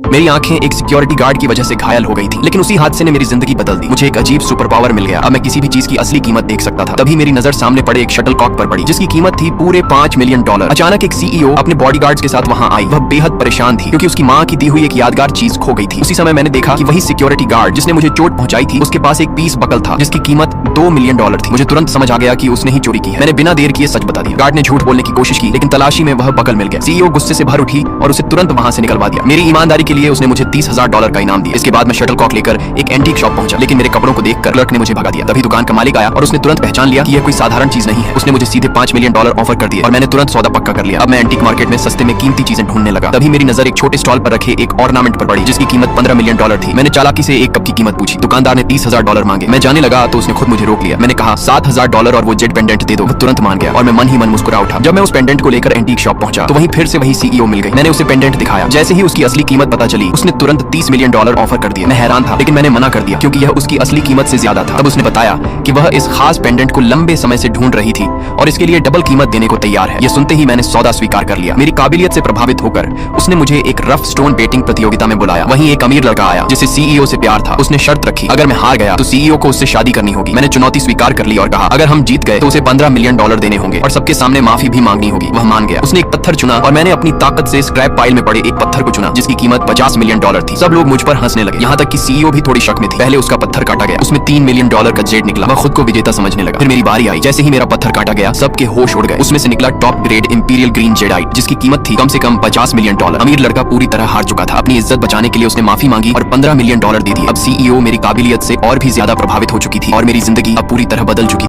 मेरी आंखें एक सिक्योरिटी गार्ड की वजह से घायल हो गई थी, लेकिन उसी हादसे ने मेरी जिंदगी बदल दी। मुझे एक अजीब सुपर पावर मिल गया। अब मैं किसी भी चीज की असली कीमत देख सकता था। तभी मेरी नजर सामने पड़े एक शटलकॉक पर पड़ी, जिसकी कीमत थी पूरे $5 मिलियन। अचानक एक सीईओ अपने बॉडीगार्ड्स के साथ वहां आई। वह बेहद परेशान थी क्योंकि उसकी माँ की दी हुई एक यादगार चीज खो गई थी। उसी समय मैंने देखा कि वही सिक्योरिटी गार्ड जिसने मुझे चोट पहुंचाई थी, उसके पास एक पीस बकल था जिसकी कीमत $2 मिलियन थी। मुझे तुरंत समझ आ गया कि उसने ही चोरी की है। मैंने बिना देर किए सच बता दिया। गार्ड ने झूठ बोलने की कोशिश की, लेकिन तलाशी में वह बकल मिल गया। सीईओ गुस्से से भर उठी और उसे तुरंत वहां से निकलवा दिया। मेरी ईमानदारी के लिए उसने मुझे $30,000 का इनाम दिया। इसके बाद मैं शटलकॉक लेकर एक एंटीक शॉप पहुंचा, लेकिन मेरे कपड़ों को देखकर क्लर्क ने मुझे भगा दिया। तभी दुकान का मालिक आया और उसने तुरंत पहचान लिया कि यह कोई साधारण चीज नहीं है। उसने मुझे सीधे $5 मिलियन ऑफर कर दिए और मैंने तुरंत सौदा पक्का कर लिया। अब मैं एंटीक मार्केट में सस्ते में कीमती चीजें ढूंढने लगा। तभी मेरी नजर एक छोटे स्टॉल पर रखे एक ऑर्नामेंट पर पड़ी, जिसकी कीमत $15 मिलियन थी। मैंने चालाकी से एक कप की कीमत पूछी। दुकानदार ने $30,000 मांगे। मैं जाने लगा तो उसने खुद मुझे रोक लिया। मैंने कहा $7,000 और वो जेड पेंडेंट दे दो। वो तुरंत मान गया और मैं मन ही मन मुस्कुरा उठा। जब मैं उस पेंडेंट को लेकर एंटीक शॉप पहुंचा तो वहीं फिर से वही सीईओ मिल गई। मैंने उसे पेंडेंट दिखाया। जैसे ही उसकी असली कीमत पता चली, उसने तुरंत $30 मिलियन ऑफर कर दिया। मैं हैरान था, लेकिन मैंने मना कर दिया क्योंकि यह उसकी असली कीमत से ज्यादा था। तब उसने बताया कि वह इस खास पेंडेंट को लंबे समय से ढूंढ रही थी और इसके लिए डबल कीमत देने को तैयार है। यह सुनते ही मैंने सौदा स्वीकार कर लिया। मेरी काबिलियत से प्रभावित होकर उसने मुझे एक रफ स्टोन बेटिंग प्रतियोगिता में बुलाया। वहीं एक अमीर लड़का आया जिसे सीईओ से प्यार था। उसने शर्त रखी, अगर मैं हार गया तो सीईओ को उससे शादी करनी होगी। मैंने चुनौती स्वीकार कर ली और कहा, अगर हम जीत गए तो उसे $15 मिलियन देने होंगे और सबके सामने माफी भी मांगनी होगी। वह मान गया। उसने एक पत्थर चुना और मैंने अपनी ताकत से स्क्रैप पाइल में पड़े एक पत्थर को चुना जिसकी कीमत $50 मिलियन थी। सब लोग मुझ पर हंसने लगे, यहाँ तक कि सीईओ भी थोड़ी शक में थी। पहले उसका पत्थर काटा गया, उसमें $3 मिलियन का जेड निकला। वह खुद को विजेता समझने लगा। फिर मेरी बारी आई। जैसे ही मेरा पत्थर काटा गया, सबके होश उड़ गए। उसमें से निकला top grade imperial green jadeite, जिसकी कीमत थी कम से कम $50 मिलियन। अमीर लड़का पूरी तरह हार चुका था। अपनी इज्जत बचाने के लिए उसने माफी मांगी और $15 मिलियन दे दिए। अब सीईओ मेरी काबिलियत से और भी ज्यादा प्रभावित हो चुकी थी और मेरी जिंदगी अब पूरी तरह बदल चुकी।